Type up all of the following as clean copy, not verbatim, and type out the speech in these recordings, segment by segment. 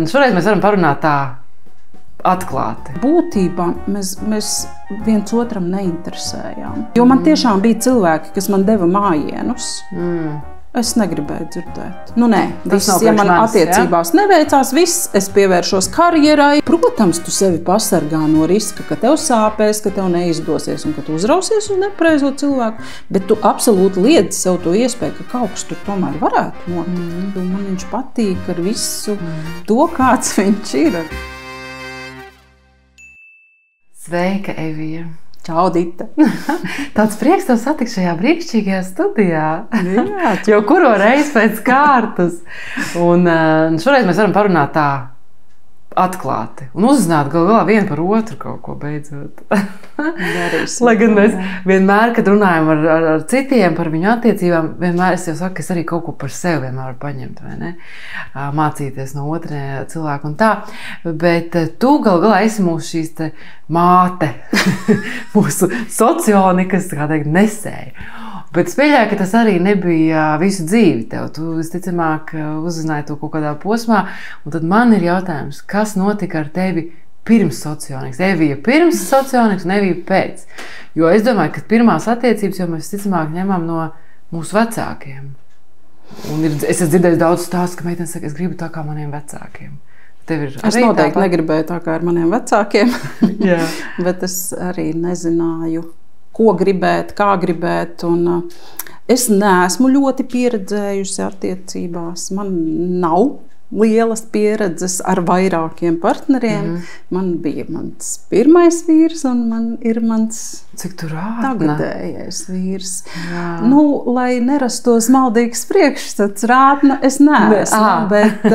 Šoreiz mēs varam parunāt tā atklāti. Būtībā mēs viens otram neinteresējām. Jo man tiešām bija cilvēki, kas man deva mājienus. Es negribēju dzirdēt. Nu nē, viss, ja man attiecībās neveicās, viss, es pievēršos karjerai. Protams, tu sevi pasargā no riska, ka tev sāpēs, ka tev neizdosies un ka tu uzrausies uz nepareizo cilvēku. Bet tu absolūti liedzi sev to iespēju, ka kaut kas tur tomēr varētu notikt. Man viņš patīk ar visu to, kāds viņš ir. Sveika, Evija! Čau, Dita! Tāds prieks tev satikt šajā brīnišķīgajā studijā. Jā, jau kuro reizi pēc kārtas. Un šoreiz mēs varam parunāt tā atklāti un uzzināt gal galā vienu par otru kaut ko beidzot. Lai gan mēs vienmēr, kad runājam ar citiem par viņu attiecībām, vienmēr es jau saku, ka es arī kaut ko par sevi vienmēr varu paņemt, vai ne? Mācīties no otrā cilvēka un tā. Bet tu gal galā esi mūsu šīs te māte, mūsu socionikas, kā teikt, nesēja. Bet es pieļauju, ka tas arī nebija visu dzīvi tev. Tu, visticamāk, uzzināji to kaut kādā posmā. Un tad man ir jautājums, kas notika ar tevi pirms socionikas? Evija pirms socionikas un Evija pēc. Jo es domāju, ka pirmās attiecības jau mēs, visticamāk, ņemam no mūsu vecākiem. Un es esmu dzirdējis daudz stāstu, ka meitenes saka, es gribu tā kā maniem vecākiem. Es noteikti negribēju tā kā ar maniem vecākiem, bet es arī nezināju, ko gribēt, kā gribēt. Un es neesmu ļoti pieredzējusi attiecībās. Man nav lielas pieredzes ar vairākiem partneriem. Man bija mans pirmais vīrs un man ir mans tagadējais vīrs. Nu, lai nerastos maldīgs priekšstats, rātna es neesmu, bet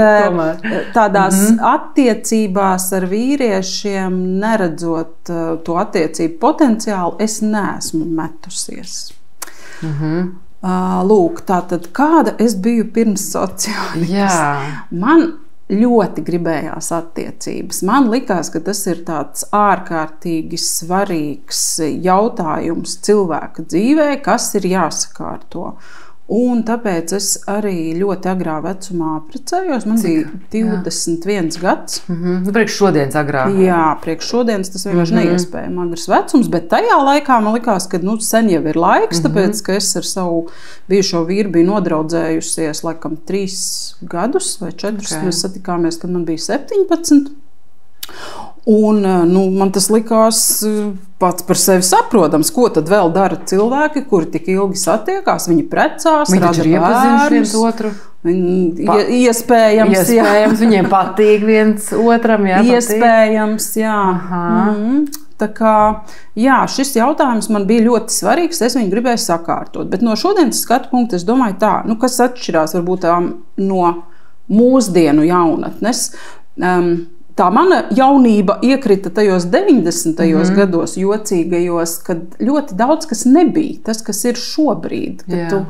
tādās attiecībās ar vīriešiem, neredzot to attiecību potenciālu, es neesmu metusies. Lūk, tātad kāda es biju pirms socionikas? Man ļoti gribējās attiecības. Man likās, ka tas ir tāds ārkārtīgi svarīgs jautājums cilvēka dzīvē, kas ir jāsakārto. Un tāpēc es arī ļoti agrā vecumā precējos. Man bija 21 gads. Priekš šodienas agrā. Jā, priekš šodienas tas vienkārši neiespējami agrs vecums, bet tajā laikā man likās, ka sen jau ir laiks, tāpēc, ka es ar savu bijušo vīru biju nodraudzējusies laikam 3 gadus vai 4. Mēs satikāmies, kad man bija 17. Un man tas likās pats par sevi saprotams, ko tad vēl dara cilvēki, kuri tik ilgi satiekās, viņi precās, rada bērnus. Viens otru. Iespējams, viņiem patīk viens otram, iespējams, jā. Tā kā, šis jautājums man bija ļoti svarīgs, es viņu gribēju sakārtot. Bet no šodienas skatu punkta es domāju tā, kas atšķirās varbūt no mūsdienu jaunatnes. Tā mana jaunība iekrita tajos 90. gados jocīgajos, kad ļoti daudz kas nebija, tas, kas ir šobrīd. Kad tu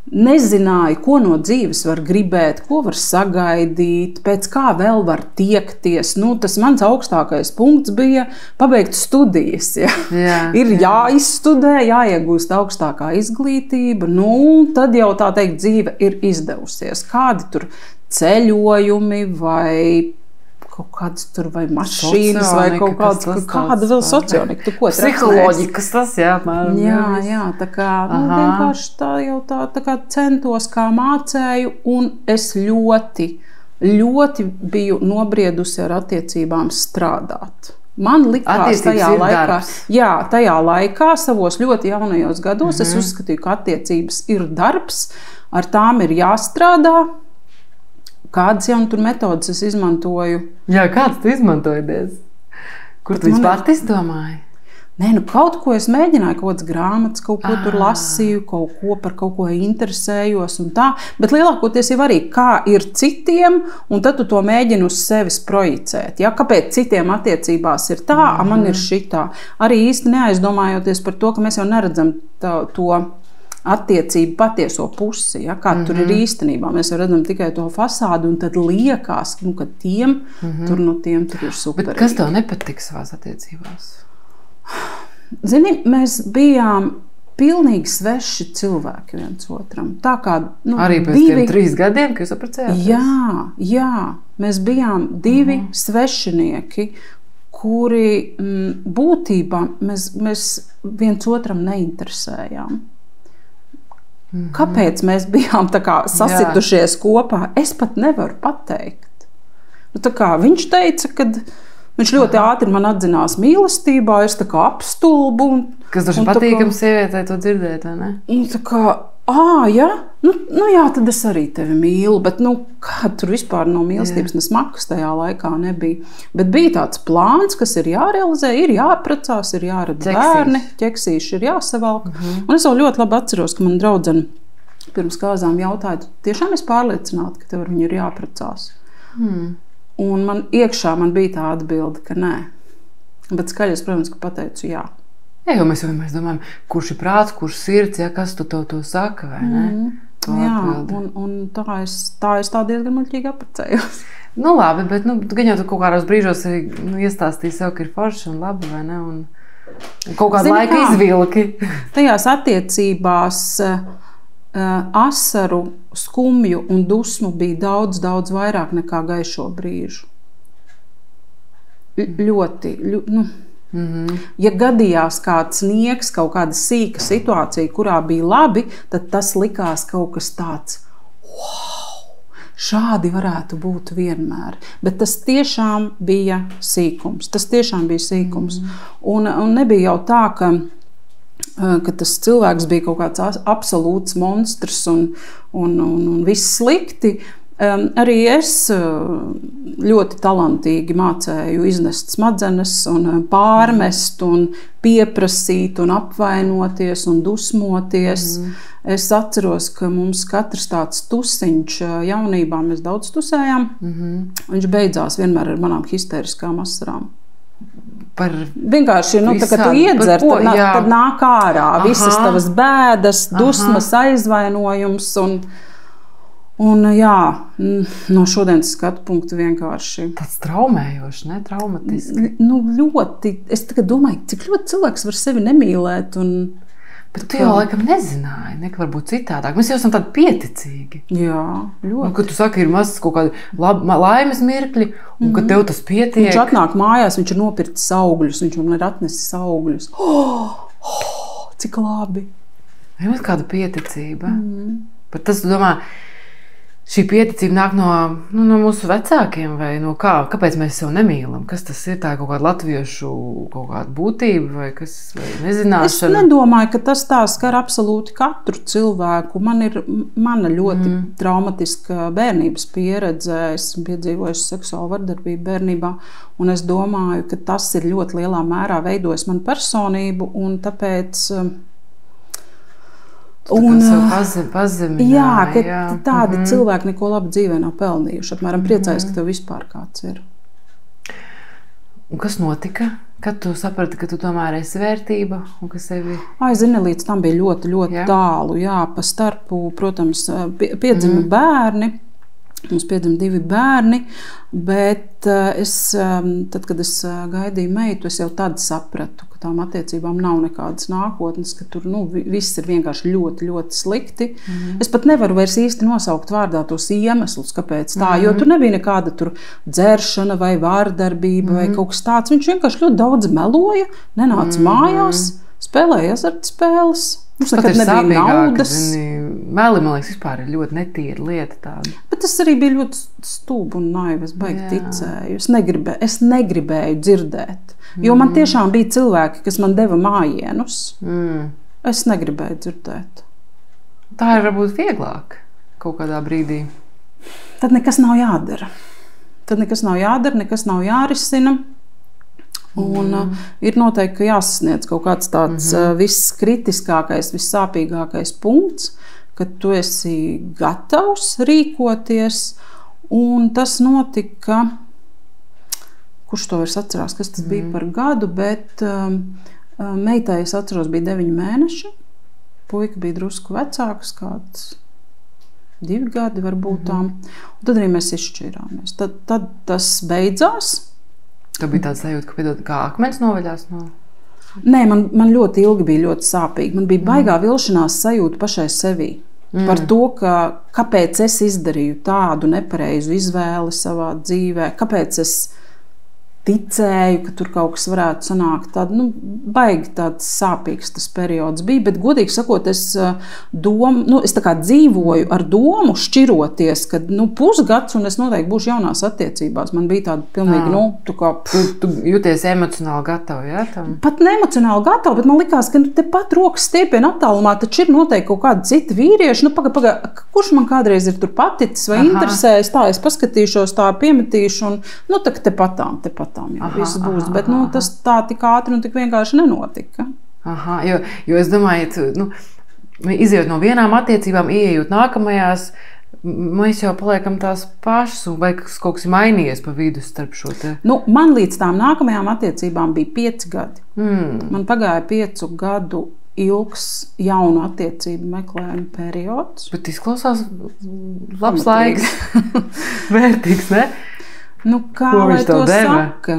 nezināji, ko no dzīves var gribēt, ko var sagaidīt, pēc kā vēl var tiekties. Tas mans augstākais punkts bija pabeigt studijas. Ir jāizstudē, jāiegūst augstākā izglītība, tad jau tā teikt dzīve ir izdevusies. Kādi tur ceļojumi vai kaut kādas tur vai mašīnas vai kaut kāda vēl socionika. Psiholoģikas tas, apmēram. Jā, tā kā vienkārši tā jau tā kā centos, kā mācēju, un es ļoti, ļoti biju nobriedusi ar attiecībām strādāt. Man likās tajā laikā, savos ļoti jaunajos gados, es uzskatīju, ka attiecības ir darbs, ar tām ir jāstrādā. Kādas jau tur metodas es izmantoju? Jā, kādas tu izmantojies? Kur tu vispār izdomāji? Nē, kaut ko es mēģināju, kaut kādas grāmatas, kaut ko tur lasīju, par kaut ko interesējos un tā. Bet lielākoties jau arī, kā ir citiem, un tad tu to mēģini uz sevis projicēt. Kāpēc citiem attiecībās ir tā, man ir šitā. Arī īsti neaizdomājoties par to, ka mēs jau neredzam to attiecību patieso pusi, kā tur ir īstenībā. Mēs jau redzam tikai to fasādu, un tad liekas, ka tiem tur ir superīgi. Bet kas tev nepatika savās attiecībās? Zini, mēs bijām pilnīgi sveši cilvēki viens otram. Tā kā, arī pēc tiem 3 gadiem, kad jūs apprecējāties? Jā, mēs bijām 2 svešinieki, kuri būtībā mēs viens otram neinteresējām. Kāpēc mēs bijām tā kā sasitušies kopā? Es pat nevaru pateikt. Tā kā viņš teica, ka viņš ļoti ātri man atzinās mīlestībā, es tā kā apstulbu. Kas taču patīkam sievietei to dzirdēt, vai ne? Tā kā, jā, jā, tad es arī tevi mīlu, bet kā tur vispār no mīlestības nesmakas tajā laikā nebija. Bet bija tāds plāns, kas ir jārealizē, ir jāprecās, ir jārada bērni, ķeksīši ir jāsavalk. Un es vēl ļoti labi atceros, ka man draudzene pirms kāzām jautāja, tiešām es pārliecināta, ka tev ar viņu ir jāprecās. Un man iekšā bija tā atbilde, ka nē. Bet skaļi es, protams, ka pateicu jā. Jā, jo mēs domājam, kurš ir prāts, kurš sirds, kas tu to saka, vai ne? Jā, un tā es tā diezgan muļķīgi apprecējos. Labi, bet gan jau tu kaut kādos brīžos iestāstīji sev, ka ir forši un labi, vai ne? Un kaut kādu laiku izvilki. Tajās attiecībās asaru, skumju un dusmu bija daudz, daudz vairāk nekā gaišo brīžu. Ļoti. Ja gadījās kāds niegs, kaut kāda sīka situācija, kurā bija labi, tad tas likās kaut kas tāds, wow, šādi varētu būt vienmēr. Bet tas tiešām bija sīkums. Un nebija jau tā, ka tas cilvēks bija kaut kāds absolūts monstrs un viss slikti. Arī es ļoti talantīgi mācēju iznest smadzenes un pārmest un pieprasīt un apvainoties un dusmoties. Es atceros, ka mums katrs tāds tusiņš jaunībā, mēs daudz tusējām, viņš beidzās vienmēr ar manām histēriskām asarām. Vienkārši, tā, ka tu iedzer, tad nāk ārā visas tavas bēdas, dusmas, aizvainojums un jā, no šodienas skatu punktu vienkārši. Tāds traumējošs, ne? Traumatiski. Ļoti. Es tagad domāju, cik ļoti cilvēks var sevi nemīlēt. Bet tu jau laikam nezināji, ne, ka var būt citādāk. Mēs jau esam tādi pieticīgi. Jā, ļoti. Kad tu saki, ir mazs kaut kādi laimes mirkļi, un ka tev tas pietiek. Viņš atnāk mājās, viņš ir nopircis augļus, viņš man ir atnesis augļus. Cik labi. Ir kāda pieticība. Bet tas, tu domā, šī pieticība nāk no mūsu vecākiem vai no kā? Kāpēc mēs sev nemīlam? Kas tas ir? Tā ir kaut kāda latviešu kaut kāda būtība vai kas vai nezināšana? Es nedomāju, ka tas tā skar absolūti katru cilvēku. Mana ļoti traumatiska bērnības pieredze. Esmu piedzīvojusi seksuālu vardarbību bērnībā, un es domāju, ka tas ir ļoti lielā mērā veidojis manu personību, un tāpēc pazemināja. Jā, ka tādi cilvēki neko labi dzīvē nav pelnījuši. Apmēram priecājas, ka tev vispār kāds ir. Un kas notika? Kad tu saprati, ka tu tomēr esi vērtība un ka sevi... Zini, līdz tam bija ļoti, ļoti tālu. Jā, pa starpu, protams, piedzima bērni. Mums piedzima 2 bērni, bet tad, kad es gaidīju meitu, es jau tad sapratu, ka tām attiecībām nav nekādas nākotnes, ka tur viss ir vienkārši ļoti, ļoti slikti. Es pat nevaru vairs īsti nosaukt vārdā tos iemeslus, kāpēc tā, jo tur nebija nekāda tur dzeršana vai vārdarbība vai kaut kas tāds. Viņš vienkārši ļoti daudz meloja, nenāca mājās, spēlēja azartspēles. Mums nekad nebija naudas. Meli, man liekas, vispār ir ļoti netīra lieta tāda. Bet tas arī bija ļoti stulbi un naivi. Es baigi ticēju. Es negribēju dzirdēt. Jo man tiešām bija cilvēki, kas man deva mājienus. Es negribēju dzirdēt. Tā ir varbūt vieglāk kaut kādā brīdī. Tad nekas nav jādara. Nekas nav jārisina. Un ir noteikti jāsasniedz kaut kāds tāds viskritiskākais, vissāpīgākais punkts, kad tu esi gatavs rīkoties. Un tas notika, kurš to vairs atcerās, kas tas bija par gadu, bet meitai, es atceros, bija 9 mēneši. Puika bija drusku vecāks, kāds 2 gadi varbūt tām. Un tad arī mēs izšķirāmies. Tad tas beidzās. Tev bija tāds sajūta, ka akmens novaļās no? Nē, man ļoti ilgi bija ļoti sāpīgi. Man bija baigā vilšanās sajūta pašai sevī. Par to, kāpēc es izdarīju tādu nepareizu izvēli savā dzīvē, kāpēc es ticēju, ka tur kaut kas varētu sanākt. Baigi tāds sāpīgs tas periods bija, bet godīgi sakot, es tā kā dzīvoju ar domu šķiroties, ka pusgads un es noteikti būšu jaunās attiecībās. Man bija tāda pilnīgi, Tu jūties emocionāli gatavi, ja? Tam? Pat ne emocionāli gatavi, bet man likās, ka tepat rokas stiepiena attālumā taču ir noteikti kaut kādi citi vīrieši. Paga, kurš man kādreiz ir tur paticis vai interesējis, tā es paskatīšos, tā piemetīšu un tepatām jau viss būs, bet tas tā tik ātri un tik vienkārši nenotika. Jo es domāju, izejot no vienām attiecībām, ieejot nākamajās, mēs jau paliekam tās pašas, vai kaut kas ir mainījies pa vidu starp šo te? Man līdz tām nākamajām attiecībām bija 5 gadi. Man pagāja 5 gadu ilgs jaunu attiecību meklējuma periods. Bet izklausās labs laiks, vērtīgs, ne? Kā lai to saka?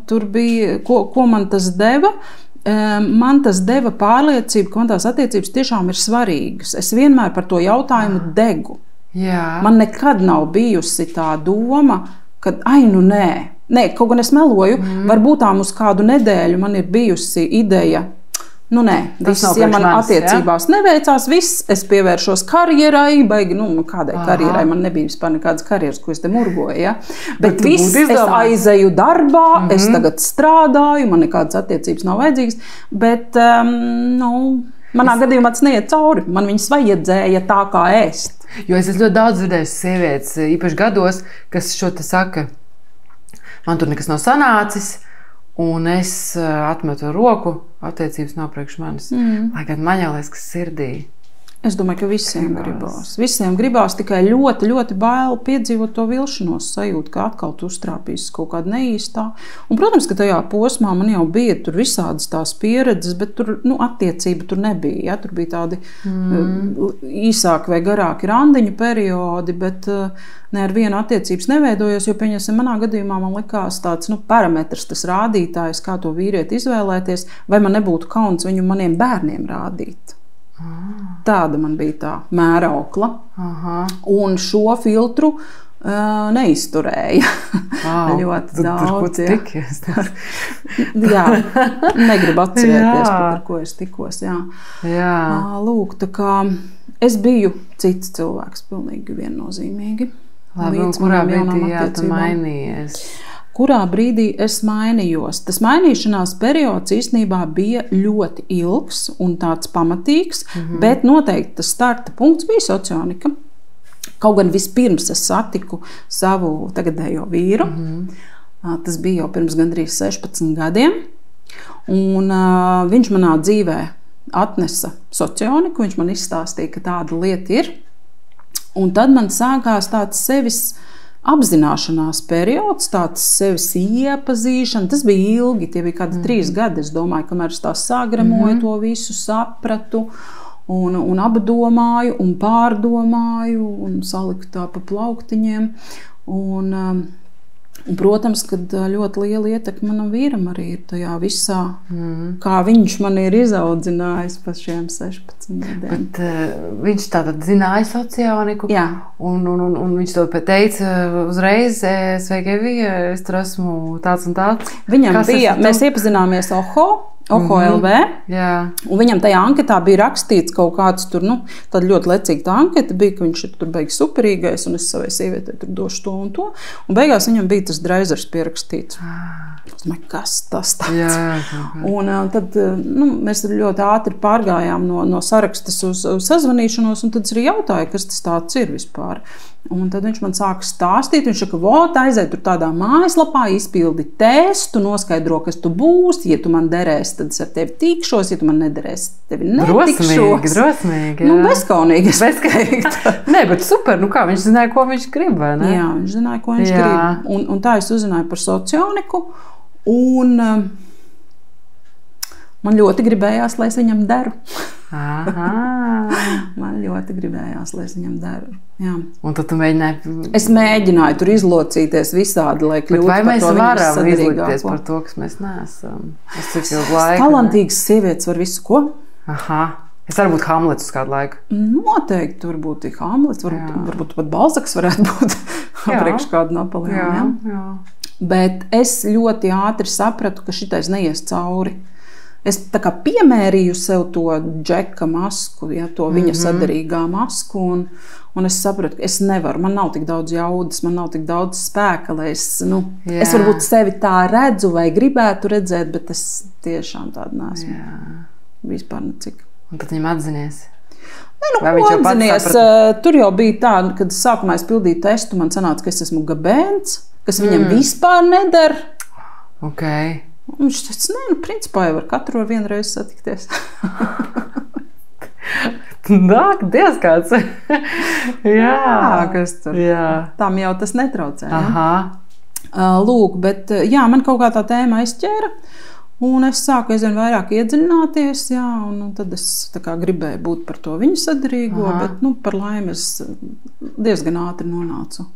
Tur bija, ko man tas deva? Man tas deva pārliecību, ka man tās attiecības tiešām ir svarīgas. Es vienmēr par to jautājumu degu. Jā. Man nekad nav bijusi tā doma, ka, nē, kaut gan es meloju, varbūt tām uz kādu nedēļu man ir bijusi ideja, ja man attiecībās neveicās, es pievēršos karjerai, baigi, kādai karjerai, man nebija vispār nekādas karjeras, ko es te murgoju, ja? Bet es aizeju darbā, es tagad strādāju, man nekādas attiecības nav vajadzīgas, bet, manā gadījumā tas neiet cauri, man viņas vajadzēja tā kā ēst. Jo es ļoti daudz dzirdēju sievietes, īpaši gados, kas šo te saka, man tur nekas nav sanācis, un es atmetu roku, attiecības nav priekš manis. Lai gan man jau liekas, ka sirdī. Es domāju, ka visiem gribās. Visiem gribās, tikai ļoti, ļoti bail piedzīvot to vilšanos sajūtu, ka atkal tu uztrāpīsi kaut kāda neīstā. Un, protams, ka tajā posmā man jau bija tur visādas tās pieredzes, bet tur, attiecība tur nebija. Ja? Tur bija tādi īsāki vai garāki randiņu periodi, bet ne ar vienu attiecības neveidojos, jo, pieņemsim, manā gadījumā man likās tāds, parametrs, tas rādītājs, kā to vīrieti izvēlēties, vai man nebūtu kauns viņu maniem bērniem rādīt. Tāda man bija tā mēraukla. Un šo filtru neizturēja. Ļoti daudz. Jā, negribu atcerēties, par ko es tikos. Jā. Lūk, tā kā es biju cits cilvēks, pilnīgi viennozīmīgi. Labi, un kurā brīdī tu mainījies? Kurā brīdī es mainījos. Tas mainīšanās periods īstenībā bija ļoti ilgs un tāds pamatīgs, bet noteikti tas starta punkts bija socionika. Kaut gan vispirms es satiku savu tagadējo vīru. Tas bija jau pirms gandrīz 16 gadiem. Un viņš manā dzīvē atnesa socioniku, viņš man izstāstīja, ka tāda lieta ir. Un tad man sākās tāds sevis apzināšanās periods, tāds sevis iepazīšana. Tas bija ilgi, tie bija kādi 3 gadi, es domāju, kamēr es tā sagremoju to visu, sapratu un apdomāju un pārdomāju un saliku tā pa plauktiņiem. Un, protams, kad ļoti liela ietekme manam vīram arī ir tajā visā, kā viņš man ir izaudzinājis pa šiem 16 gadiem. Bet viņš tātad zināja socioniku, un viņš to teica uzreiz, sveiki, Evija, es tur esmu tāds un tāds. Viņam bija, mēs iepazināmies Oho LV, un viņam tajā anketā bija rakstīts kaut kāds tur, tāda ļoti lecīga tā anketa bija, ka viņš ir tur beigi superīgais, un es savai sievietei tur došu to un to, un beigās viņam bija tas dreizers pierakstīts. Es domāju, kas tas tāds? Un tad mēs ļoti ātri pārgājām no sarakstes uz sazvanīšanos, un tad es arī jautāju, kas tas tāds ir vispār. Un tad viņš man sāka stāstīt, viņš saka, aiziet tur tādā mājaslapā, izpildi testu, noskaidro, kas tu būsi, ja tu man derēsi, tad es ar tevi tikšos, ja tu man nederēsi, tevi netikšos. Drosmīgi, bezkaunīgi. Nē, bet super, kā viņš zināja, ko viņš grib, vai ne? Jā, viņš zināja, ko viņš grib. Un tā es uzzināju par socioniku, un man ļoti gribējās, lai es viņam deru. Man ļoti gribējās, lai es viņam daru. Jā. Un tad tu mēģināji? Es mēģināju tur izlocīties visādi, lai kļūtu par to viņas sadarīgāko. Bet vai mēs varam izlikties par to, kas mēs neesam? Es cik ilgu laiku? Talantīgas sievietes var visu ko? Aha. Es varu būt Hamlets uz kādu laiku. Noteikti tur būtu Hamlets, varbūt pat Balzaks varētu būt priekš kādu Napoleonu. Jā. Bet es ļoti ātri sapratu, ka šitais neies cauri. Es tā kā piemērīju sev to Džeka masku, ja, to viņa sadarīgā masku, un es sapratu, ka es nevaru, man nav tik daudz jaudas, man nav tik daudz spēka, lai es varbūt sevi tā redzu vai gribētu redzēt, bet es tiešām tādu neesmu. Vispār necik. Un tad viņam atzinies? Atzinies. Tur jau bija tā, kad sākumā es pildīju testu, man sanāca, ka es esmu gabēns, kas viņam vispār neder. Ok. Un viņš teica, principā jau var katru vienu reizi satikties. Nāk, diez kāds. Jā, kas tur. Jā. Tam jau tas netraucē. Aha. Lūk, bet jā, man kaut kā tā tēma aizķēra. Un es sāku aizvien vairāk iedziļināties, jā, un tad es tā kā gribēju būt par to viņu sadarīgo, bet, par laimi es diezgan ātri nonācu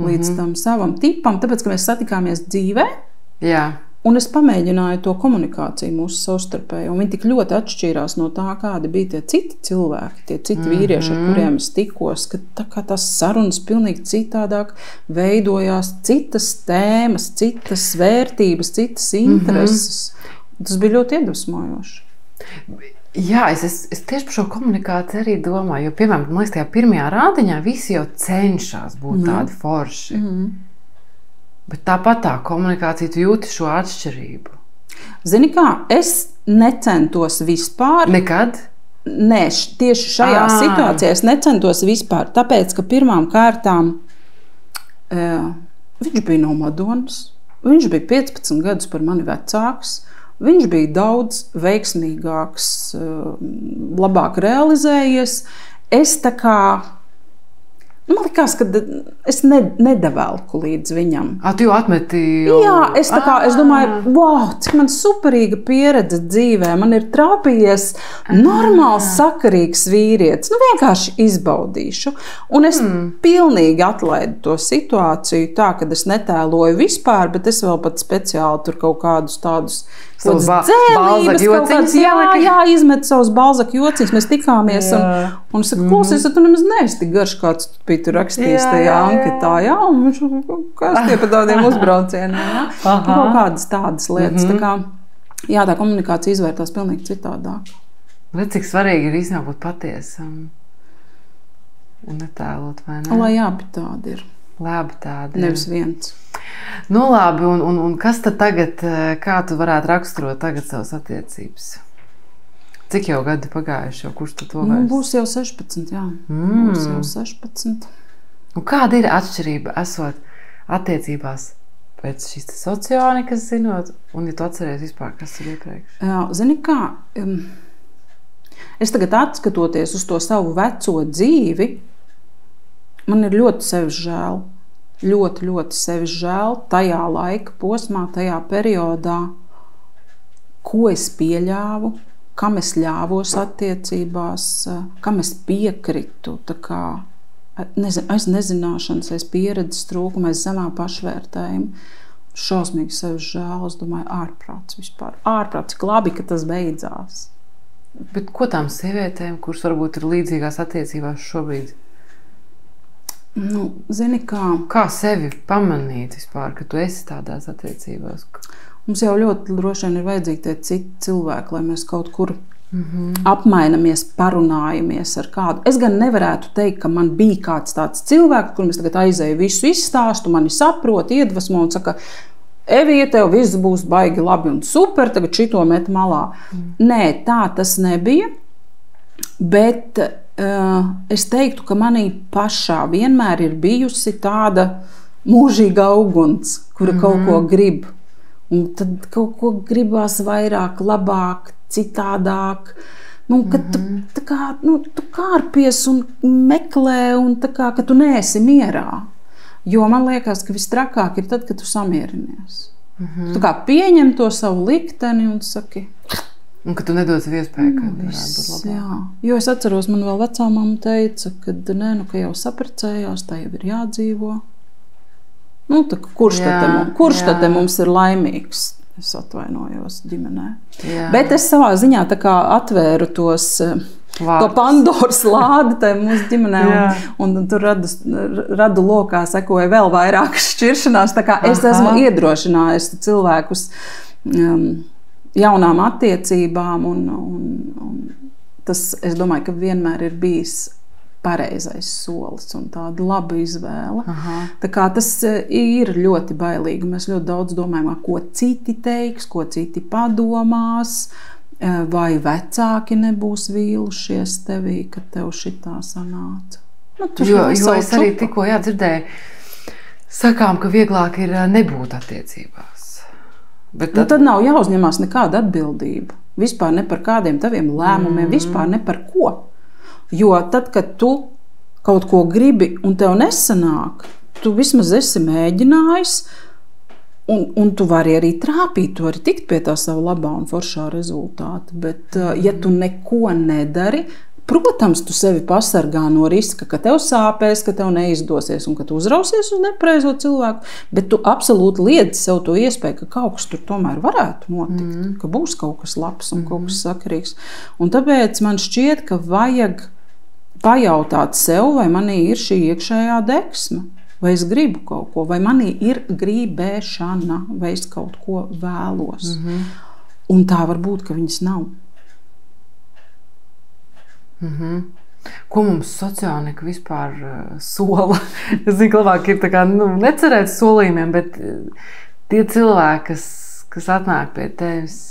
līdz tam savam tipam, tāpēc, ka mēs satikāmies dzīvē. Jā. Un es pamēģināju to komunikāciju mūsu savstarpēji, un viņi tik ļoti atšķīrās no tā, kādi bija tie citi cilvēki, tie citi vīrieši, ar kuriem es tikos, ka tā kā tās sarunas pilnīgi citādāk veidojās, citas tēmas, citas vērtības, citas intereses. Tas bija ļoti iedvesmojoši. Jā, es tieši par šo komunikāciju arī domāju, jo, piemēram, man liekas, tajā pirmajā rādiņā visi jau cenšas būt tādi forši. Bet tāpat tā komunikācija, tu jūti šo atšķirību. Zini kā, es necentos vispār. Nekad? Nē, tieši šajā situācijā es necentos vispār, tāpēc, ka pirmām kārtām viņš bija no Madonas, viņš bija 15 gadus par mani vecāks, viņš bija daudz veiksmīgāks, labāk realizējies. Es tā kā... Man likās, ka es nedavelku līdz viņam. Tu jau atmeti? Jā, es domāju, wow, cik man superīga pieredze dzīvē. Man ir trāpījies normāls, sakarīgs vīrietis. Vienkārši izbaudīšu. Un es pilnīgi atlaidu to situāciju tā, ka es netēloju vispār, bet es vēl pat speciāli tur kaut kādus tādus dzēlības, izmet savus Balzaka jociņus. Mēs tikāmies un saku, klausies, tu nemaz neesi tik garš, kāds tu biji tur rakstījis tajā anketā. Jā, un viņš kas tie pa tādiem uzbraucieniem. Kaut kādas tādas lietas. Tā kā, jā, tā komunikācija izvērtās pilnīgi citādāk. Bet cik svarīgi ir īstenībā būt patiesam un netēlot, vai ne? Lai abi tādi ir. Labi tādi. Nevis viens. Nu labi, un kas tad tagad, kā tu varētu raksturot tagad savas attiecības? Cik jau gadi pagājuši, kurš tu to vairs? Būs jau 16, jā. Būs jau 16. Un kāda ir atšķirība esot attiecībās pēc šīs sociālikas zinot, un ja tu atceries vispār, kas ir iepriekš? Jā, zini kā, es tagad atskatoties uz to savu veco dzīvi, man ir ļoti sevis žēl. Ļoti, ļoti sevis žēl tajā laika posmā, tajā periodā, ko es pieļāvu, kam es ļāvos attiecībās, kam es piekritu, tā kā aiz nezināšanas, aiz pieredzes trūkuma, aiz zemā pašvērtējuma. Šausmīgi sevis žēl, es domāju, ārprāts vispār. Ārprāts, cik labi, ka tas beidzās. Bet ko tām sievietēm, kuras varbūt ir līdzīgās attiecībās šobrīd? Zini kā sevi pamanīt vispār, ka tu esi tādās attiecībās? Mums jau ļoti droši vien ir vajadzīgi tie citi cilvēki, lai mēs kaut kur apmainamies, parunājamies ar kādu. Es gan nevarētu teikt, ka man bija kāds tāds cilvēks, kur mēs tagad aizēju visu izstāstu, mani saprot, iedvesmo un saka, Evija, tev viss būs baigi labi un super, tagad šito met malā. Nē, tā tas nebija, bet es teiktu, ka manī pašā vienmēr ir bijusi tāda mūžīga uguns, kura kaut ko grib. Un tad kaut ko gribās vairāk, labāk, citādāk. Kad tu kārpies un meklē, un tā kā, ka tu neesi mierā. Jo man liekas, ka vistrakāk ir tad, kad tu samierinies. Tu kā pieņem to savu likteni un saki, Un ka tu nedod savu iespēju, ka viss, varētu būt labāk. jā. Jo es atceros, man vēl vecā mamma teica, ka jau saprecējās, tā jau ir jādzīvo. Nu, kurš tad te mums ir laimīgs? Es atvainojos ģimenē. Jā. Bet es savā ziņā tā kā atvēru to Pandoras lādi tai mūsu ģimenē, un tur radu lokā sekoja vēl vairākas šķiršanās. Tā kā es esmu iedrošinājusi cilvēkus jaunām attiecībām, un tas, es domāju, ka vienmēr ir bijis pareizais solis un tāda laba izvēle. Tā kā tas ir ļoti bailīgi. Mēs ļoti daudz domājam, ko citi teiks, ko citi padomās, vai vecāki nebūs vīlušies tevī, ka tev šitā sanāca. Nu, jo es arī tikko dzirdēju, sakām, ka vieglāk ir nebūt attiecībās. Bet tad nav jāuzņemās nekāda atbildība. Vispār ne par kādiem taviem lēmumiem, vispār ne par ko. Jo tad, kad tu kaut ko gribi un tev nesanāk, tu vismaz esi mēģinājis, un tu vari arī trāpīt, tu vari tikt pie tā sava labā un foršā rezultāta. Bet, ja tu neko nedari, protams, tu sevi pasargā no riska, ka tev sāpēs, ka tev neizdosies un ka tu uzrausies uz nepareizo cilvēku, bet tu absolūti liedzi sev to iespēju, ka kaut kas tur tomēr varētu notikt, ka būs kaut kas labs un kaut kas sakarīgs. Un tāpēc man šķiet, ka vajag pajautāt sev, vai manī ir šī iekšējā deksme, vai es gribu kaut ko, vai manī ir gribēšana, vai es kaut ko vēlos. Un tā var būt, ka viņas nav. Ko mums sociālnieki vispār sola? Es zinu, ka labāk ir tā kā, necerēt solījumiem, bet tie cilvēki, kas atnāk pie tevis.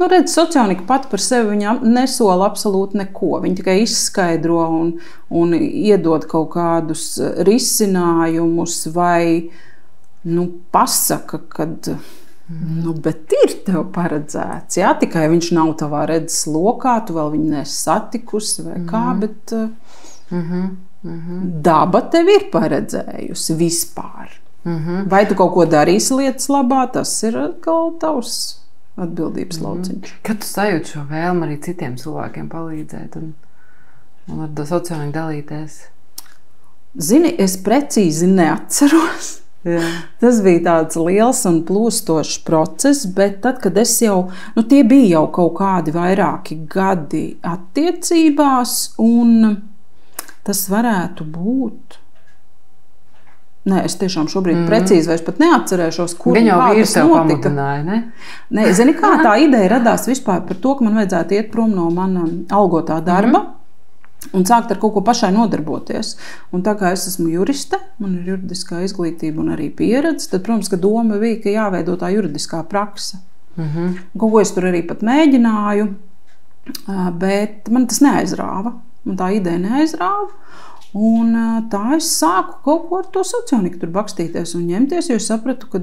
Redz, sociālnieki pat par sevi viņam nesola absolūti neko. Viņi tikai izskaidro un iedod kaut kādus risinājumus vai pasaka, kad bet ir tev paredzēts. Jā, tikai viņš nav tavā redzes lokā, tu vēl viņu nesatikusi vai kā, bet daba tev ir paredzējusi vispār. Vai tu kaut ko darīsi lietas labā, tas ir atkal tavs atbildības lauciņš. Kad tu sajūti šo vēlmi arī citiem cilvēkiem palīdzēt un ar sociālnieku dalīties? Zini, es precīzi neatceros. Jā. Tas bija tāds liels un plūstošs process, bet tad, kad es jau, tie bija jau kaut kādi vairāki gadi attiecībās, un tas varētu būt. Nē, es tiešām šobrīd precīzi vairs pat neatcerēšos, kur viņa jau vīrs tev pamudināja, ne? Nē, zini kā, tā ideja radās vispār par to, ka man vajadzētu iet prom no mana algotā darba un sākt ar kaut ko pašai nodarboties. Un tā kā es esmu juriste, man ir juridiskā izglītība un arī pieredze, tad, protams, ka doma bija, ka jāveido tā juridiskā prakse. Kaut ko es tur arī pat mēģināju, bet man tas neaizrāva. Man tā ideja neaizrāva. Un tā es sāku kaut ko ar to sociālnieku tur bakstīties un ņemties, jo es sapratu, ka,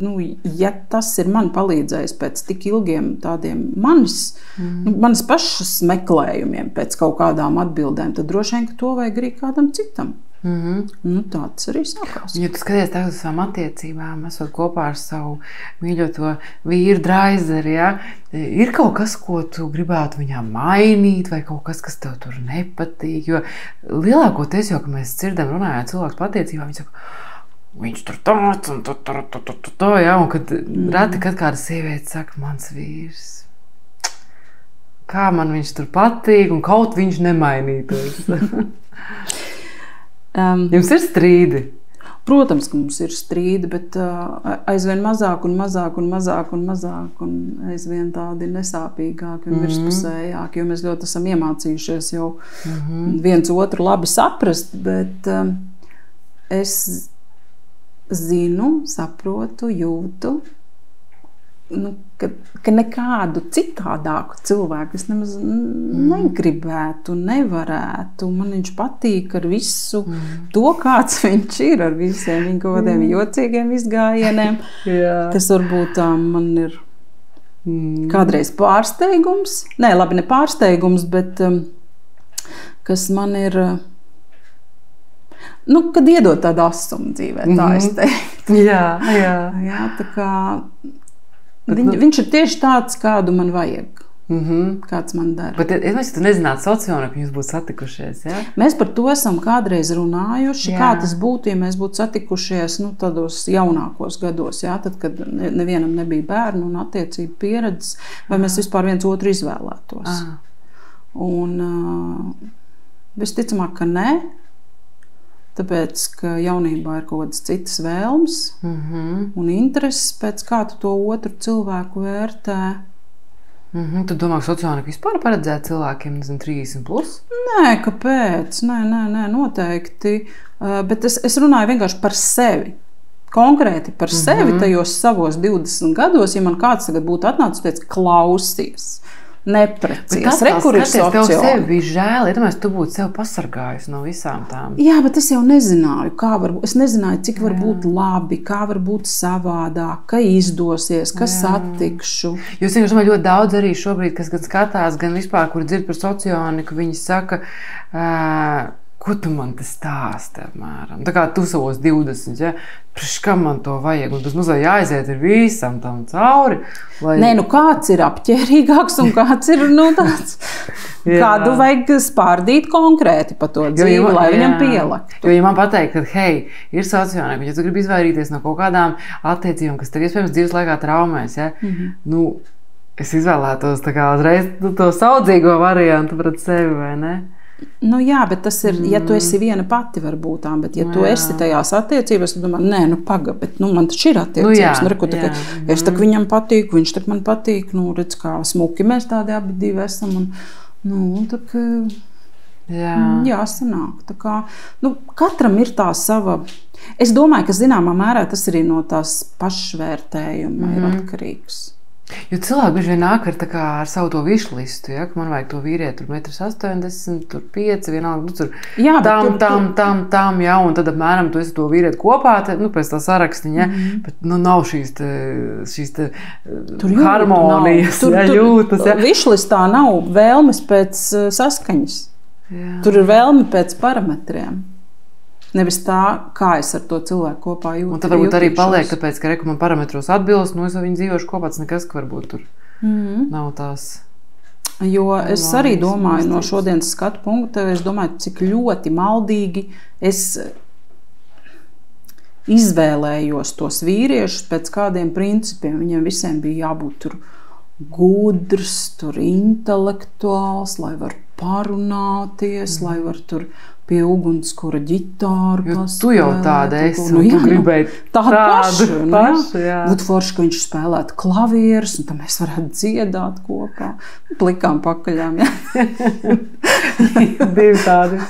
ja tas ir man palīdzējis pēc tik ilgiem tādiem manas pašas meklējumiem pēc kaut kādām atbildēm, tad droši vien, ka to vajag arī kādam citam. Tā tas arī sākās. Ja tu skaties tagad uz savām attiecībām, esot kopā ar savu mīļoto vīru Draizeri, ir kaut kas, ko tu gribētu viņā mainīt, vai kaut kas, kas tev tur nepatīk? Jo lielākoties jau, ka mēs dzirdam, runājot cilvēku par attiecībām, viņi saka, viņš tur tāds un to, un kad reti, kad kāda sieviete saka, mans vīrs, kā man viņš tur patīk, un kaut viņš nemainītos. Jums ir strīdi? Protams, ka mums ir strīdi, bet aizvien mazāk un mazāk un mazāk un mazāk un aizvien tādi nesāpīgāki un virspusējāki, jo mēs ļoti esam iemācījušies jau viens otru labi saprast, bet es zinu, saprotu, jūtu, ka nekādu citādāku cilvēku es nemaz negribētu, nevarētu. Man viņš patīk ar visu to, kāds viņš ir, ar visiem viņa kaut kādiem jocīgiem izgājieniem, kas varbūt man ir kādreiz pārsteigums. Nē, labi, ne pārsteigums, bet kas man ir, kad iedod tādu asumu dzīvē, tā es teiktu. Jā, tā kā viņš ir tieši tāds, kādu man vajag. kāds man dara. Bet es tu nezinātu socioniku, ka jūs būtu satikušies, ja? Mēs par to esam kādreiz runājuši, kā tas būtu, ja mēs būtu satikušies tādos jaunākos gados, ja? Tad, kad nevienam nebija bērnu un attiecību pieredzes, vai mēs vispār viens otru izvēlētos. Un visticamāk, ka nē, tāpēc, ka jaunībā ir kaut kādas citas vēlmes un intereses pēc kā tu to otru cilvēku vērtē. Tu domā, ka sociālnika vispār paredzēta cilvēkiem, nezinu, 30 plus? Nē, kāpēc? Nē, noteikti. Bet es runāju vienkārši par sevi. Konkrēti par sevi tajos savos 20 gados, ja man kāds tagad būtu atnācis pēc klausies. Neprecies. Tev sevi bija žēl, ja tu būtu sev pasargājusi no visām tām. Jā, bet es jau nezināju, kā var būt. Es nezināju, cik var būt labi, kā var būt savādāk, ka izdosies, ka satikšu. Jūs vienkārši ļoti daudz arī šobrīd, kas gan skatās, gan vispār, kur dzird par socioniku, viņi saka, ko tu man te stāsti, apmēram? Tā kā tu savos 20, ja? Kam man to vajag? Un tas mazliet jāaiziet ir visam tam cauri. Lai... Nē, kāds ir apķērīgāks un kāds ir, tāds, kādu vajag spārdīt konkrēti pa to dzīvi, lai viņam pielaktu. Jo, ja man pateikt, ka, hei, ir sociālnieki, ja tu gribi izvairīties no kaut kādām attiecībām, kas tev iespējams dzīves laikā traumēs, ja? Es izvēlētos tā kā uzreiz to saudzīgo variantu pret sevi, vai ne? Jā, bet tas ir, ja tu esi viena pati varbūt tā, bet ja tu esi tajās attiecībās, tad domā, nē, paga, bet man taču ir attiecības. Es tak viņam patīk, viņš tak man patīk, redz, kā smuki mēs tādi abi divi esam. Tak, jāsanāk. Tā kā, katram ir tā sava, es domāju, ka zināmā mērā tas arī no tās pašvērtējuma ir atkarīgs. Jo cilvēki bieži vien nāk ar savu to višlistu, ja, ka man vajag to vīrieti, tur 1,80 m, tur 5, vienalga, tam, ja, un tad apmēram tu esi to vīrieti kopā, pēc tā sarakstiņa, bet nav šīs harmonijas, jūtas. Ja. Višlistā nav vēlmes pēc saskaņas, tur ir vēlme pēc parametriem. Nevis tā, kā es ar to cilvēku kopā jūtu. Un tad varbūt arī paliek, tāpēc, ka man parametros atbilst, es ar viņu dzīvošu kopā, tas nekas, ka varbūt tur nav tās. Jo es arī domāju no šodienas skatu punkta, es domāju, cik ļoti maldīgi es izvēlējos tos vīriešus pēc kādiem principiem. Viņiem visiem bija jābūt tur gudrs, tur intelektuāls, lai var parunāties, lai var tur pie ugunskura ģitāru paspēlēt. Tu jau tāda esi, tu gribēji tādu pašu. Būtu forši, ka viņš spēlētu klavierus, un tad mēs varētu dziedāt kopā. Plikām pakaļām, Divi tādi.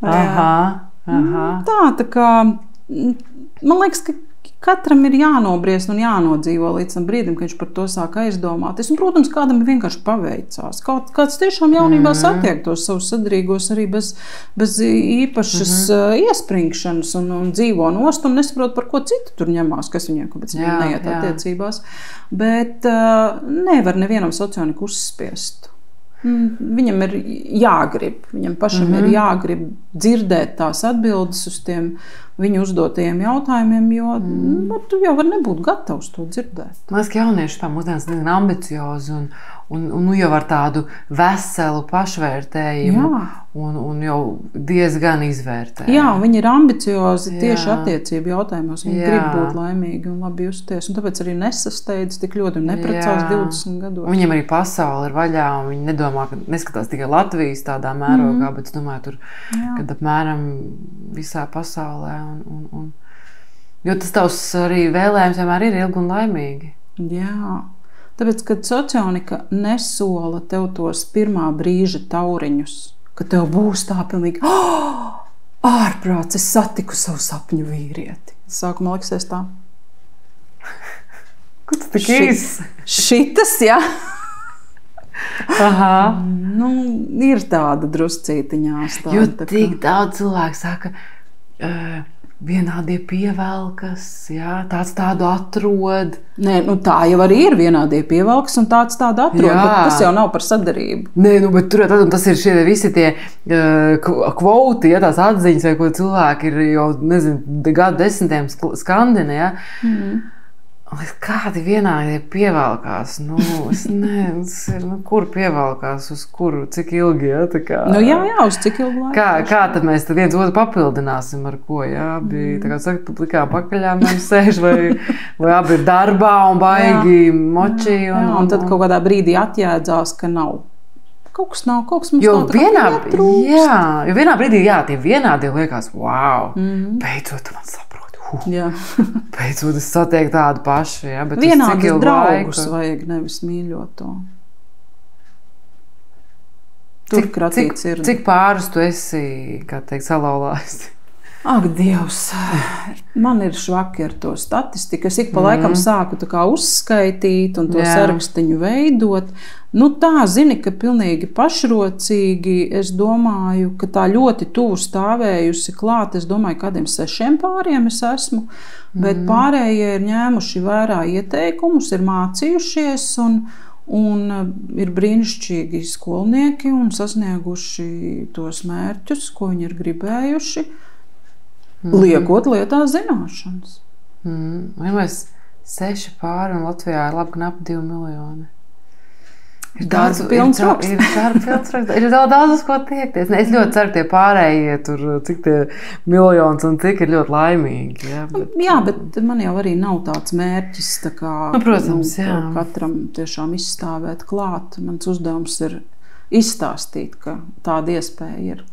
Tā kā, man liekas, ka katram ir jānobriest un jānodzīvo līdz tam brīdim, kad viņš par to sāk aizdomāties. Un, protams, kādam vienkārši paveicās. Kāds tiešām jaunībā satiek tos savus sadarīgos arī bez īpašas iespringšanas un dzīvo nost un nesaprot, par ko citu tur ņemās, kas viņiem, kāpēc viņiem neiet attiecībās. Bet nevar nevienam sociālniku uzspiest. Viņam ir jāgrib, viņam pašam ir jāgrib dzirdēt tās atbildes uz tiem viņu uzdotajiem jautājumiem, jo tu jau var nebūt gatavs to dzirdēt. Man liekas, ka jaunieši mūsdienas ir ambiciozi un jau ar tādu veselu pašvērtējumu un jau diezgan izvērtējumu. Jā, viņi ir ambiciozi tieši attiecību jautājumos. Viņi grib būt laimīgi un labi justies. Un tāpēc arī nesasteidz tik ļoti un neprecās 20 gados. Viņiem arī pasaule ir vaļā un viņi nedomā, ka neskatās tikai Latvijas tādā mērogā, bet es domāju, tur, kad apmēram visā pasaulē. Jo tas tavs arī vēlējums vienmēr ir ilgi un laimīgi. Jā. Tāpēc, kad sociālnika nesola tev tos pirmā brīža tauriņus, ka tev būs tā pilnīgi ārprāts, es satiku savu sapņu vīrieti. Sākumā liksies tā. Ko tu tik īsi? Šitas, jā. Ir tāda druscītiņās. Jo tik daudz cilvēku saka, vienādie pievelkas, tāds tādu atrod. Nē, tā jau arī ir vienādie pievelkas un tāds tādu atrod, bet tas jau nav par sadarību. Nē, bet tur tas ir šie visi tie kvoti, tās atziņas, vai ko cilvēki ir jau, nezinu, gadu desmitiem skandini, Kādi vienādi pievelkās? Es nezinu, kur pievelkās, uz kuru, cik ilgi, ja? Jā, uz cik ilgi laiku. Kā tad mēs tad viens otru papildināsim ar ko, jā? Bija, tā kā saka, plikām pakaļām man sēž, vai abi ir darbā un baigi moči. Un tad kaut kādā brīdī atjēdzās, ka nav. Kaut kas nav, kaut kas mums nav trūkst. Jo vienā brīdī, tie vienādi liekas, wow, beidzot man saprot. Beidzot, es satieku tādu pašu. Ja, vienādus draugus vajag, nevis mīļoto. Cik pārus tu esi, kā teikt, salauzājis? Ak, Dievs! Man ir švaki ar to statistiku. Es ik pa laikam sāku tā kā uzskaitīt un to sarakstiņu veidot. Tā, zini, ka pilnīgi pašrocīgi, es domāju, ka tā ļoti tuvu stāvējusi klāt, es domāju, kādiem 6 pāriem es esmu, bet pārējie ir ņēmuši vērā ieteikumus, ir mācījušies un ir brīnišķīgi skolnieki un sasnieguši tos mērķus, ko viņi ir gribējuši, liekot lietā zināšanas. Mēs 6 pāri un Latvijā ir labi knap 2 miljoni. Ir darba pilns roks. Ir daudz uz ko tiekties. Es ļoti ceru, tie pārējie tur, cik tie miljons un cik ir ļoti laimīgi. Bet man jau arī nav tāds mērķis, tā kā protams, katram tiešām izstāvēt klāt. Mans uzdevums ir izstāstīt, ka tāda iespēja ir.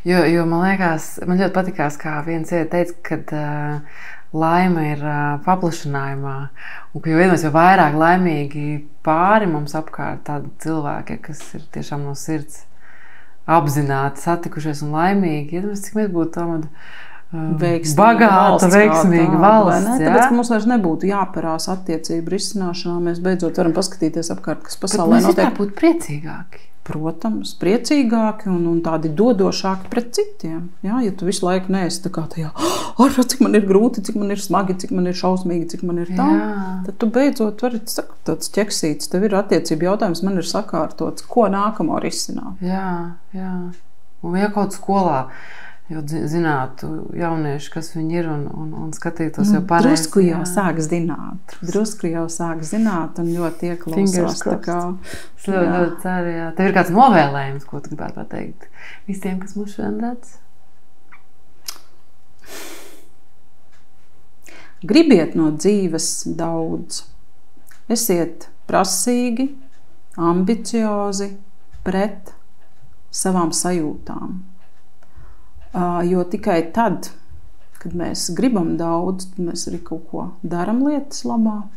Jo man liekas, man ļoti patikās, kā viens teica, kad laime ir paplašinājumā, un ka jo vairāk laimīgi pāri mums apkārt tādi cilvēki, kas ir tiešām no sirds apzināti, satikušies un laimīgi. Cik mēs būtu tāda bagāta, veiksmīga valsts. Tāpēc, ka mums vairs nebūtu jāparās attiecību risināšanā, mēs beidzot varam paskatīties apkārt, kas pasaulē notiek. Bet mēs būtu priecīgāki. Protams, priecīgāki un tādi dodošāki pret citiem. Ja tu visu laiku neesi tā kā tajā, cik man ir grūti, cik man ir smagi, cik man ir šausmīgi, cik man ir tā. Tad tu beidzot vari tāds ķeksīts, tev ir attiecību jautājums, man ir sakārtots, ko nākamo risināt. Jā. Un ja kaut skolā jau zinātu jaunieši, kas viņi ir un skatītos jau pareizi. Drusku jau sāk zināt un ļoti ieklausās. Es ļoti ceru, jā. Tev ir kāds novēlējums, ko tu gribētu pateikt visiem, kas mūs šodien redz? Gribiet no dzīves daudz. Esiet prasīgi, ambiciozi pret savām sajūtām. Jo tikai tad, kad mēs gribam daudz, tad mēs arī kaut ko daram lietas labā.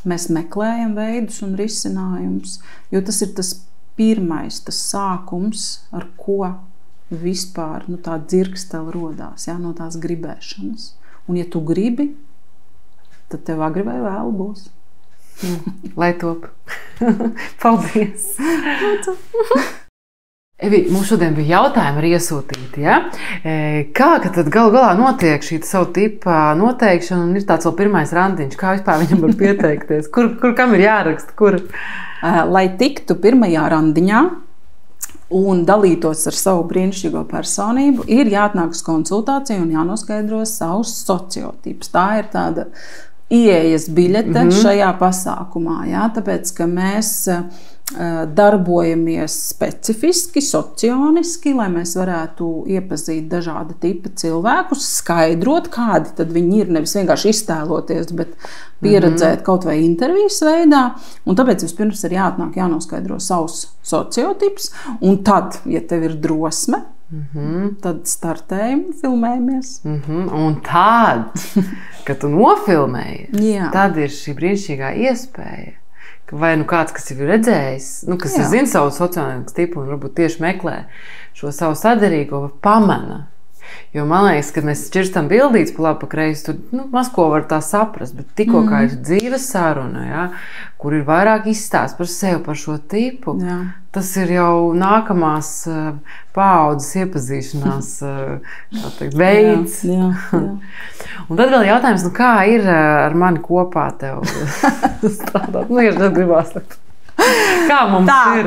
Mēs meklējam veidus un risinājumus, jo tas ir tas pirmais, tas sākums, ar ko vispār tā dzirkstele rodās, no tās gribēšanas. Un ja tu gribi, tad tev agri vai vēl būs. Lai top. Paldies! Evi, mums šodien bija jautājumi arī iesūtīti, ja? Kā tad galu galā notiek šī savu tipa noteikšana un ir tāds vēl pirmais randiņš? Kā vispār viņam var pieteikties? Kur kam ir jāraksta? Kur? Lai tiktu pirmajā randiņā un dalītos ar savu brīnišķīgo personību, ir jāatnāk uz konsultāciju un jānoskaidro savus sociotips. Tā ir tāda ieejas biļete šajā pasākumā, ja? Tāpēc, ka mēs darbojamies specifiski, socioniski, lai mēs varētu iepazīt dažāda tipa cilvēkus, skaidrot, kādi tad viņi ir, nevis vienkārši iztēloties, bet pieredzēt kaut vai intervijas veidā. Un tāpēc vispirms ir jāatnāk, jānoskaidro savus sociotips, un tad, ja tev ir drosme, tad startējam, filmējamies. Un tad, kad tu nofilmēji, tad ir šī brīnišķīgā iespēja, vai kāds, kas jau ir redzējis, kas ir zina savu sociālo tipu un varbūt tieši meklē šo savu sadarīgo, pamana. Jo man liekas, kad mēs šķirstam bildītes pa labi, pa kreisi, tur maz ko var tā saprast, bet tikko kā ir dzīves saruna, kur ir vairāk izstāsts par sevi, par šo tipu, tas ir jau nākamās paaudzes iepazīšanās veids. Jā. Un tad vēl jautājums, kā ir ar mani kopā tev strādāt? Ja gribās teikt. Kā mums ir?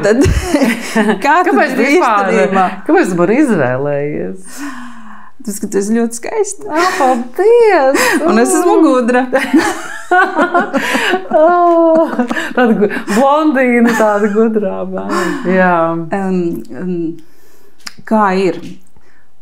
Kāpēc tu man izvēlējies? Tas, ka tu esi ļoti skaista. Paldies! Un es esmu gudra. Tāda blondīna, tāda gudrā bērna. Jā. Kā ir?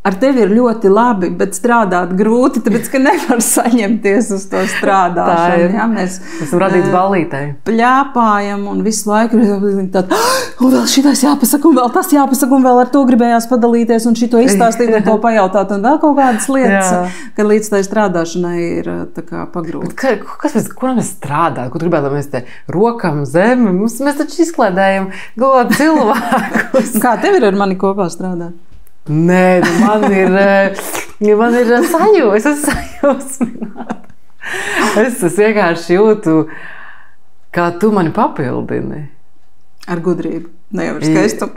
Ar tevi ir ļoti labi, bet strādāt grūti, tāpēc, ka nevar saņemties uz to strādāšanu. Ja? Mēs esam radīts ballītei. Pļāpājam un visu laiku ir tāda, un vēl šitais jāpasaka, un vēl tas jāpasaka, un vēl ar to gribējās padalīties, un šito izstāstīt, un to pajautāt, un vēl kaut kādas lietas, kad līdz tai strādāšanai ir tā kā pagrūti. Kur mēs strādājam? Kur gribētu, lai mēs te rokam zemi? Mēs taču izklēdējam galvā cilvēkus. Kā tev ir ar mani kopā strādāt? Nē, man ir sajūta, es esmu sajūsmināta. Es vienkārši jūtu, kā tu mani papildini. Ar gudrību, ne jau ar skaistumu.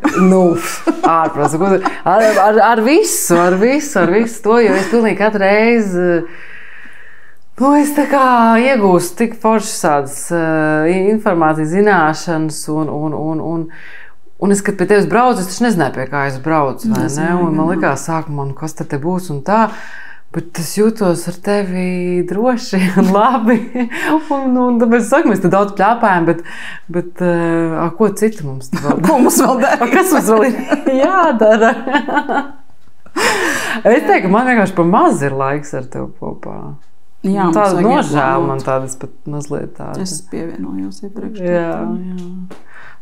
Ārprāts, ar visu to, jo es pilnīgi katru reizi, es tā kā iegūstu tik foršas tādas informācijas zināšanas un es, kad pie tevis braucu, es taču nezināju, pie kā es braucu, vai ne? Un man likās sākumā, kas tad te būs un tā, bet es jūtos ar tevi droši un labi. Un tāpēc es saku, mēs te daudz pļāpājam, bet ko citu mums te vēl? Ko mums vēl dara? Kas mums vēl ir jādara? Es teiktu, ka man vienkārši pa maz ir laiks ar tevi kopā. Jā, tāda nožēla man tādas pat mazliet tāda. Es pievienojos iepriekš. Jā.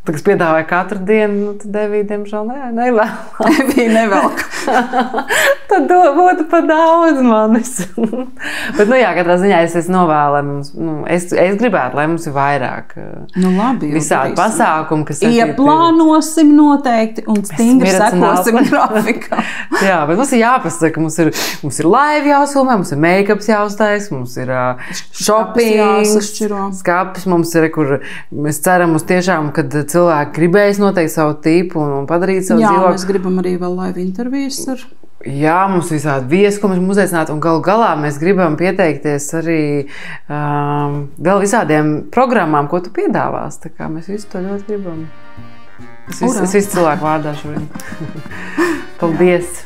Tā, kas piedāvāja katru dienu, tad Devija, diemžēl, nevēl. Nevelk. Tad būtu pa daudz manis. Bet, katrā ziņā es novēlu, mums, es gribētu, lai mums ir vairāk labi, visādi pasākumi, kas ieplānosim noteikti un stingri sekosim grafikam. Jā, bet mums ir jāpasaka, mums ir live jāuzfilmē, mums ir make-ups jāuztais, mums ir shopping, skapis, mums ir, kur mēs ceram uz tiešām, kad cilvēki gribēs noteikt savu tipu un padarīt savu dzīvokli. Jā, mēs gribam arī vēl live intervijas ar... Jā, mums visādi viesi, ko mēs uzaicināt, un galu galā mēs gribam pieteikties arī vēl visādiem programmām, ko tu piedāvās. Tā kā mēs visu to ļoti gribam. Es visu cilvēku vārdā šodien. Paldies!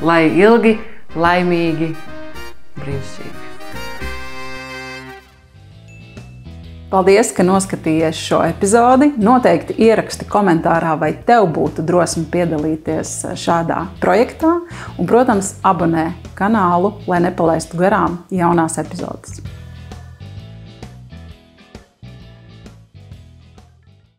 Lai ilgi, laimīgi, brīnišķīgi! Paldies, ka noskatījies šo epizodi. Noteikti ieraksti komentārā, vai tev būtu drosme piedalīties šādā projektā. Un, protams, abonē kanālu, lai nepalaistu garām jaunās epizodes.